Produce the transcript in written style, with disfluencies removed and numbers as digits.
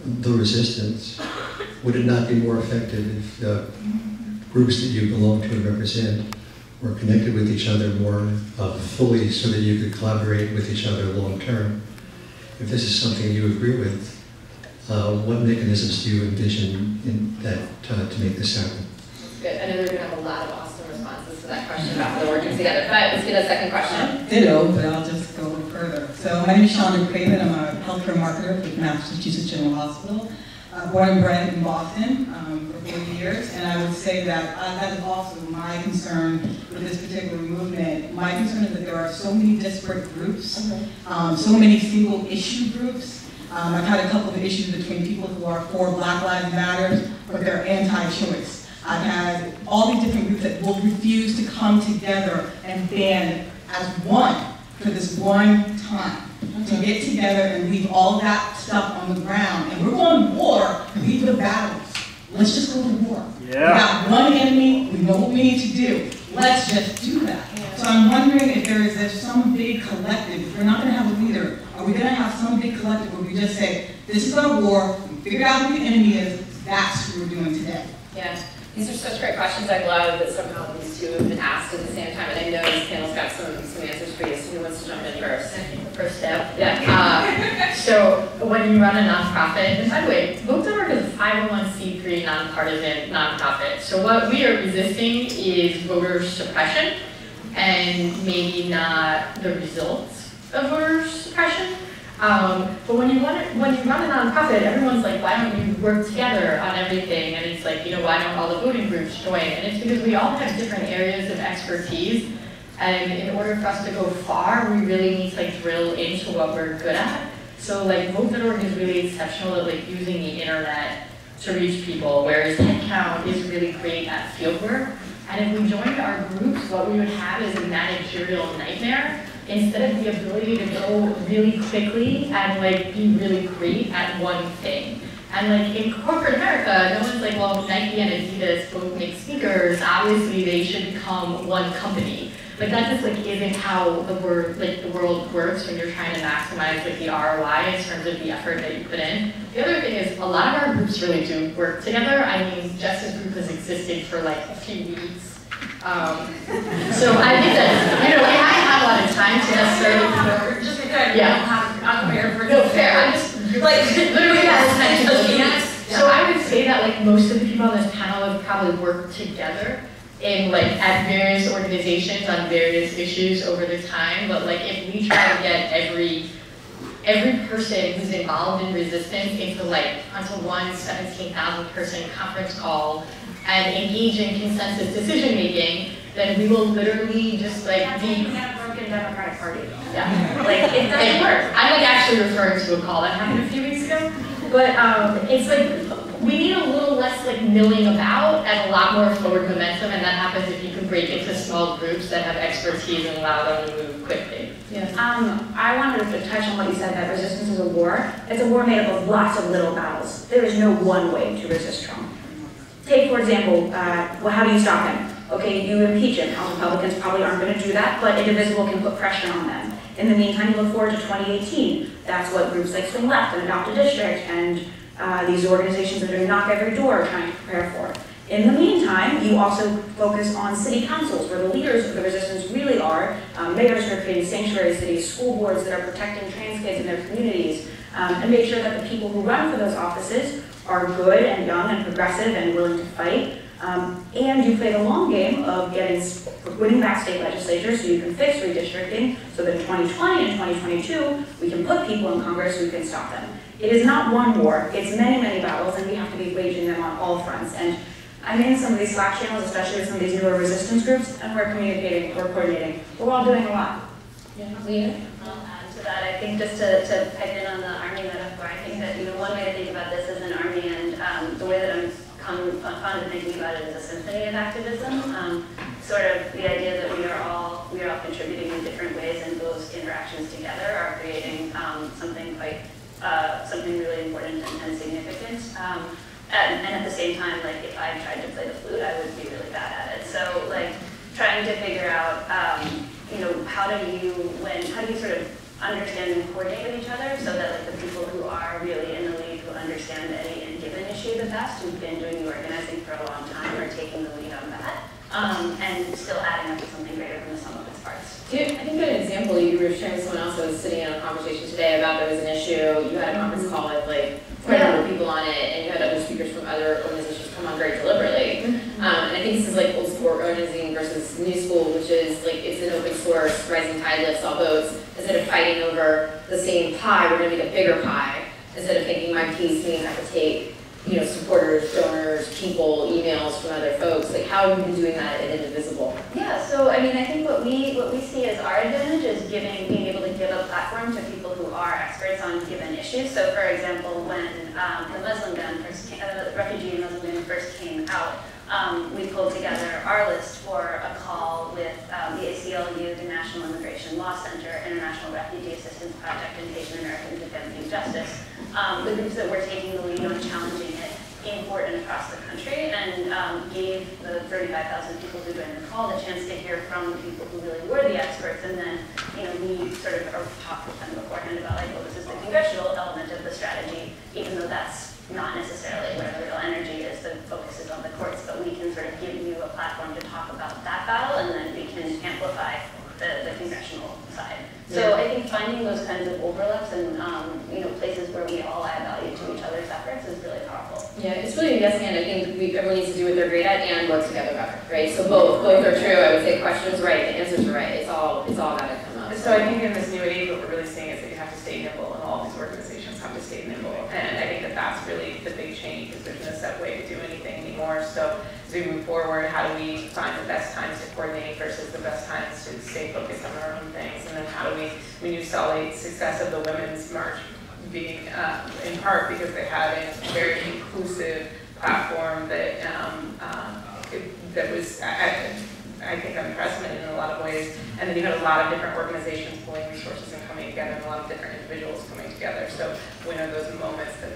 the resistance, would it not be more effective if the groups that you belong to and represent were connected with each other more fully so that you could collaborate with each other long term? If this is something you agree with, what mechanisms do you envision in that to make this happen? Good. I know we're going to have a lot of awesome responses to that question about the working together. But let's get a second question. Ditto, but I'll just go a little further. So my name is Shonda Craven. I'm a healthcare marketer with Massachusetts General Hospital. Born and bred in Boston for 40 years, and I would say that that is also my concern with this particular movement. My concern is that there are so many disparate groups, so many single issue groups. I've had a couple of issues between people who are for Black Lives Matter, but they're anti-choice. I've had all these different groups that will refuse to come together and band as one for this one time. To get together and leave all that stuff on the ground. And we're going to war, leave the battles. Let's just go to war. Yeah. We got one enemy, we know what we need to do. Let's just do that. Yeah. So I'm wondering if there's some big collective, if we're not going to have a leader, are we going to have some big collective where we just say, this is our war, we figure out who the enemy is, that's what we're doing today. Yeah. These are such great questions. I love that somehow these two have been asked at the same time, and I know this panel's got some answers for you. So who wants to jump in first? First step. Yeah. So when you run a nonprofit, and by the way, Vote.org is a 501c3 nonpartisan nonprofit. So what we are resisting is voter suppression, and maybe not the results of voter suppression. But when you run a nonprofit, everyone's like, why don't you work together on everything? And it's like, you know, why don't all the voting groups join? And it's because we all have different areas of expertise. And in order for us to go far, we really need to like drill into what we're good at. So like Vote.org is really exceptional at like using the internet to reach people, whereas Headcount is really great at fieldwork. And if we joined our groups, what we would have is a managerial nightmare. Instead of the ability to go really quickly and like be really great at one thing. And like in corporate America, no one's like, well, Nike and Adidas both make sneakers, obviously they should become one company. Like that just like isn't how the world works when you're trying to maximize like the ROI in terms of the effort that you put in. The other thing is a lot of our groups really do work together. I mean, Jess's group has existed for like a few weeks. So I think that, you know, we haven't had a lot of time to necessarily work. Just because I'm prepared for no fair. I'm just like literally So I would say that like most of the people on this panel have probably worked together in like at various organizations on various issues over the time. But like if we try to get every person who's involved in resistance onto one 17,000 person conference call and engage in consensus decision making, then we will literally just like be a broken Democratic Party. Yeah, like it doesn't work. I'm like actually referring to a call that happened a few weeks ago, but it's like we need a little less like milling about and a lot more forward momentum, and that happens if you can break into small groups that have expertise and allow them to move quickly. Yes. I wanted to touch on what you said that resistance is a war. It's a war made up of lots of little battles. There is no one way to resist Trump. Take, for example, well, how do you stop him? Okay, you impeach him. House Republicans probably aren't going to do that, but Indivisible can put pressure on them. In the meantime, you look forward to 2018. That's what groups like Swing Left and Adopt a District and these organizations that are doing Knock Every Door are trying to prepare for. In the meantime, you also focus on city councils, where the leaders of the resistance really are, mayors who are creating sanctuary cities, school boards that are protecting trans kids in their communities, and make sure that the people who run for those offices are good and young and progressive and willing to fight. And you play the long game of winning back state legislatures so you can fix redistricting so that in 2020 and 2022, we can put people in Congress who can stop them. It is not one war, it's many, many battles, and we have to be waging them on all fronts. And I'm in some of these Slack channels, especially with some of these newer resistance groups, and we're communicating, we're coordinating. We're all doing a lot. Yeah, Leah? I'll add to that. I think just to pipe in on the Army metaphor, I think that one way to think about this as an Army, and the way that I'm fond of thinking about it as a symphony of activism, sort of the idea that we are all contributing in different ways, and those interactions together are creating something really important and significant. And at the same time, like if I tried to play the flute, I would be really bad at it. So like trying to figure out, how do you sort of understand and coordinate with each other so that like the people who are really in the lead, who understand past who've been doing the organizing for a long time are taking the lead on that, and still adding up to something greater than the sum of its parts. Dude, I think an example, you were sharing with someone else who was sitting in a conversation today about there was an issue, you had a conference call with like quite a number of people on it, and you had other speakers from other organizations come on very deliberately. And I think this is like old school organizing versus new school, which is like it's an open source, rising tide lifts all boats. Instead of fighting over the same pie, we're going to make a bigger pie. Instead of thinking my piece means I have to take, you know, supporters, donors, people, emails from other folks. Like, how have you been doing that at Indivisible? Yeah, so I mean, I think what we see as our advantage is being able to give a platform to people who are experts on given issues. So, for example, when the Muslim ban first came, the refugee and Muslim ban first came out, we pulled together our list for a call with the ACLU, the National Immigration Law Center, International Refugee Assistance Project, and Asian Americans Advancing Justice, the groups that were taking the lead on challenging it in court and across the country, and gave the 35,000 people who joined the call the chance to hear from the people who really were the experts. And then, you know, we sort of talked with them beforehand about like, well, this is the congressional element of the strategy, even though that's not necessarily where the real energy is. The focus is on the courts, but we can sort of give you a platform to talk about that battle, and then we can amplify the congressional side. So I think finding those kinds of overlaps and you know, places where we all add value to each other's efforts is really powerful. Yeah, it's really a yes and. I think everyone needs to do what they're great at and work together better, right? So both are true. I would say questions right, the answers are right. It's all got to come up. So I think in this new age, what we're really seeing is that you have to stay nimble, and all these organizations have to stay nimble. And I think that that's really the big change, because there's no set way to do anything anymore. So as we move forward, how do we find the best times to coordinate versus the best times to stay focused on our own things? And then how do we, when you saw the success of the Women's March being in part because they had a very inclusive platform that that was, I think, unprecedented in a lot of ways. And then you had a lot of different organizations pulling resources and coming together, and a lot of different individuals coming together. So we know those moments that